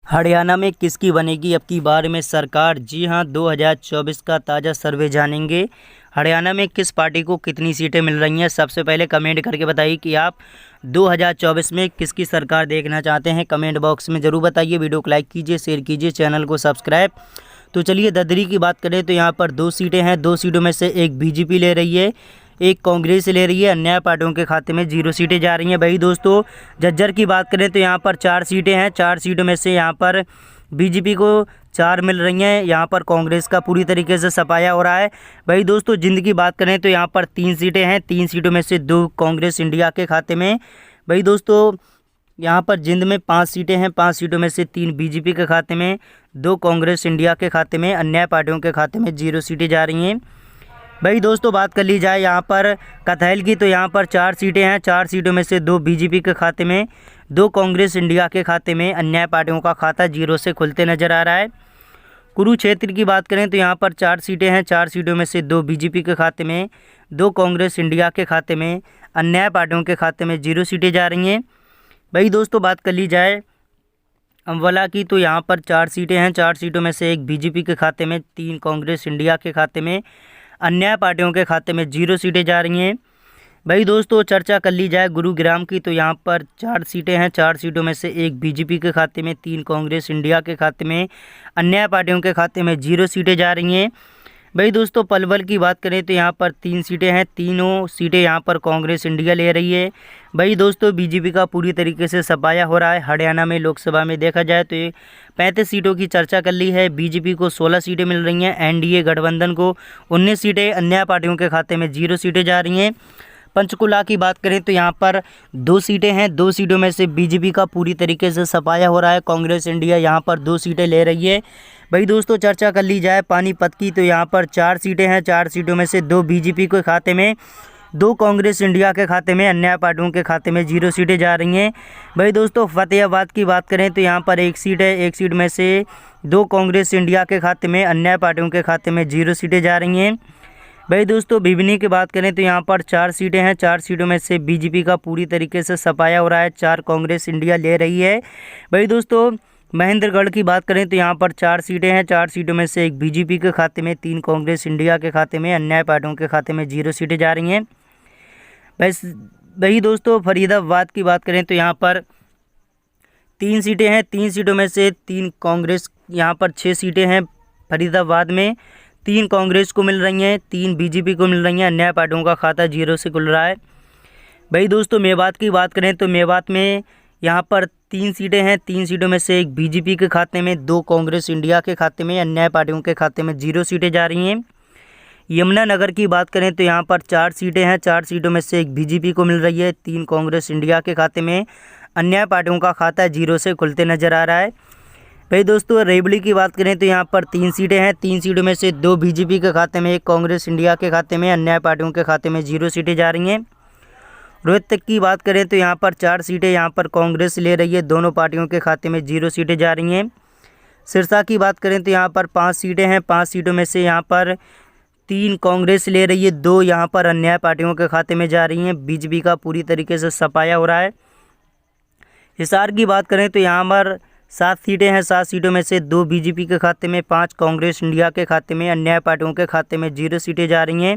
हरियाणा में किसकी बनेगी अब की बार में सरकार? जी हां, 2024 का ताज़ा सर्वे जानेंगे। हरियाणा में किस पार्टी को कितनी सीटें मिल रही हैं? सबसे पहले कमेंट करके बताइए कि आप 2024 में किसकी सरकार देखना चाहते हैं। कमेंट बॉक्स में ज़रूर बताइए। वीडियो को लाइक कीजिए, शेयर कीजिए, चैनल को सब्सक्राइब। तो चलिए ददरी की बात करें तो यहाँ पर 2 सीटें हैं। 2 सीटों में से एक बीजेपी ले रही है, एक कांग्रेस ले रही है। अन्य पार्टियों के खाते में 0 सीटें जा रही हैं। भाई दोस्तों, झज्जर की बात करें तो यहाँ पर 4 सीटें हैं। 4 सीटों में से यहाँ पर बीजेपी को 4 मिल रही हैं। यहाँ पर कांग्रेस का पूरी तरीके से सफाया हो रहा है। भाई दोस्तों, जिंद की बात करें तो यहाँ पर 3 सीटें हैं। 3 सीटों में से 2 कांग्रेस इंडिया के खाते में। भाई दोस्तों, यहाँ पर जिंद में 5 सीटें हैं। 5 सीटों में से 3 बीजेपी के खाते में, 2 कांग्रेस इंडिया के खाते में। अन्य पार्टियों के खाते में 0 सीटें जा रही हैं। भाई दोस्तों, बात कर ली जाए यहाँ पर कथैल की तो यहाँ पर 4 सीटें हैं। 4 सीटों में से 2 बीजेपी के खाते में, 2 कांग्रेस इंडिया के खाते में। अन्य पार्टियों का खाता 0 से खुलते नजर आ रहा है। कुरुक्षेत्र की बात करें तो यहाँ पर 4 सीटें हैं। 4 सीटों में से 2 बीजेपी के खाते में, 2 कांग्रेस इंडिया के खाते में। अन्य पार्टियों के खाते में 0 सीटें जा रही हैं। भाई दोस्तों, बात कर ली जाए अम्बाला की तो यहाँ पर 4 सीटें हैं। 4 सीटों में से 1 बीजेपी के खाते में, 3 कांग्रेस इंडिया के खाते में। अन्य पार्टियों के खाते में 0 सीटें जा रही हैं। भाई दोस्तों, चर्चा कर ली जाए गुरुग्राम की तो यहाँ पर 4 सीटें हैं। 4 सीटों में से 1 बीजेपी के खाते में, 3 कांग्रेस इंडिया के खाते में। अन्य पार्टियों के खाते में 0 सीटें जा रही हैं। भाई दोस्तों, पलवल की बात करें तो यहाँ पर 3 सीटें हैं। तीनों सीटें यहाँ पर कांग्रेस इंडिया ले रही है। भाई दोस्तों, बीजेपी का पूरी तरीके से सफाया हो रहा है। हरियाणा में लोकसभा में देखा जाए तो ये 35 सीटों की चर्चा कर ली है। बीजेपी को 16 सीटें मिल रही हैं। एनडीए गठबंधन को 19 सीटें। अन्य पार्टियों के खाते में 0 सीटें जा रही हैं। पंचकुला की बात करें तो यहाँ पर 2 सीटें हैं। 2 सीटों में से बीजेपी का पूरी तरीके से सफाया हो रहा है। कांग्रेस इंडिया यहाँ पर 2 सीटें ले रही है। भाई दोस्तों, चर्चा कर ली जाए पानीपत की तो यहाँ पर 4 सीटें हैं। 4 सीटों में से 2 बीजेपी के खाते में, 2 कांग्रेस इंडिया के खाते में। अन्य पार्टियों के खाते में 0 सीटें जा रही हैं। भाई दोस्तों, फतेहाबाद की बात करें तो यहाँ पर 1 सीट है। 1 सीट में से 2 कांग्रेस इंडिया के खाते में, अन्य पार्टियों के खाते में 0 सीटें जा रही हैं। भाई दोस्तों, भिवनी की बात करें तो यहाँ पर 4 सीटें हैं। 4 सीटों में से बीजेपी का पूरी तरीके से सफाया हो रहा है। 4 कांग्रेस इंडिया ले रही है। भाई दोस्तों, महेंद्रगढ़ की बात करें तो यहाँ पर 4 सीटें हैं। 4 सीटों में से 1 बीजेपी के खाते में, 3 कांग्रेस इंडिया के खाते में। अन्य पार्टियों के खाते में 0 सीटें जा रही हैं। भाई दोस्तों, फरीदाबाद की बात करें तो यहाँ पर 3 सीटें हैं। 3 सीटों में से 3 कांग्रेस, यहाँ पर 6 सीटें हैं फरीदाबाद में। 3 कांग्रेस को मिल रही हैं, 3 बीजेपी को मिल रही हैं। अन्य पार्टियों का खाता 0 से खुल रहा है। भाई दोस्तों, मेवात की बात करें तो मेवात में यहाँ पर 3 सीटें हैं। 3 सीटों में से 1 बीजेपी के खाते में, 2 कांग्रेस इंडिया के खाते में। अन्य पार्टियों के खाते में 0 सीटें जा रही हैं। यमुनानगर की बात करें तो यहाँ पर 4 सीटें हैं। 4 सीटों में से 1 बीजेपी को मिल रही है, 3 कांग्रेस इंडिया के खाते में। अन्य पार्टियों का खाता 0 से खुलते नजर आ रहा है। भाई दोस्तों, रेवड़ी की बात करें तो यहाँ पर 3 सीटें हैं। 3 सीटों में से 2 बीजेपी के खाते में, 1 कांग्रेस इंडिया के खाते में। अन्य पार्टियों के खाते में 0 सीटें जा रही हैं। रोहतक की बात करें तो यहाँ पर 4 सीटें यहाँ पर कांग्रेस ले रही है। दोनों पार्टियों के खाते में 0 सीटें जा रही हैं। सिरसा की बात करें तो यहाँ पर 5 सीटें हैं। 5 सीटों में से यहाँ पर 3 कांग्रेस ले रही है, 2 यहाँ पर अन्य पार्टियों के खाते में जा रही हैं। बीजेपी का पूरी तरीके से सफाया हो रहा है। हिसार की बात करें तो यहाँ पर 7 सीटें हैं। 7 सीटों में से 2 बीजेपी के खाते में, 5 कांग्रेस इंडिया के खाते में। अन्य पार्टियों के खाते में 0 सीटें जा रही हैं।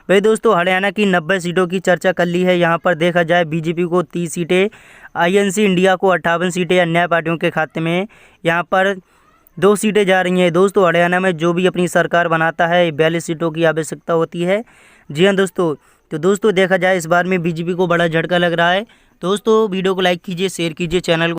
भाई दोस्तों, हरियाणा की 90 सीटों की चर्चा कर ली है। यहाँ पर देखा जाए बीजेपी को 30 सीटें, आईएनसी इंडिया को 58 सीटें। अन्य पार्टियों के खाते में यहाँ पर 2 सीटें जा रही हैं। दोस्तों, हरियाणा में जो भी अपनी सरकार बनाता है 42 सीटों की आवश्यकता होती है। जी हाँ दोस्तों, तो दोस्तों देखा जाए इस बार में बीजेपी को बड़ा झटका लग रहा है। दोस्तों, वीडियो को लाइक कीजिए, शेयर कीजिए, चैनल को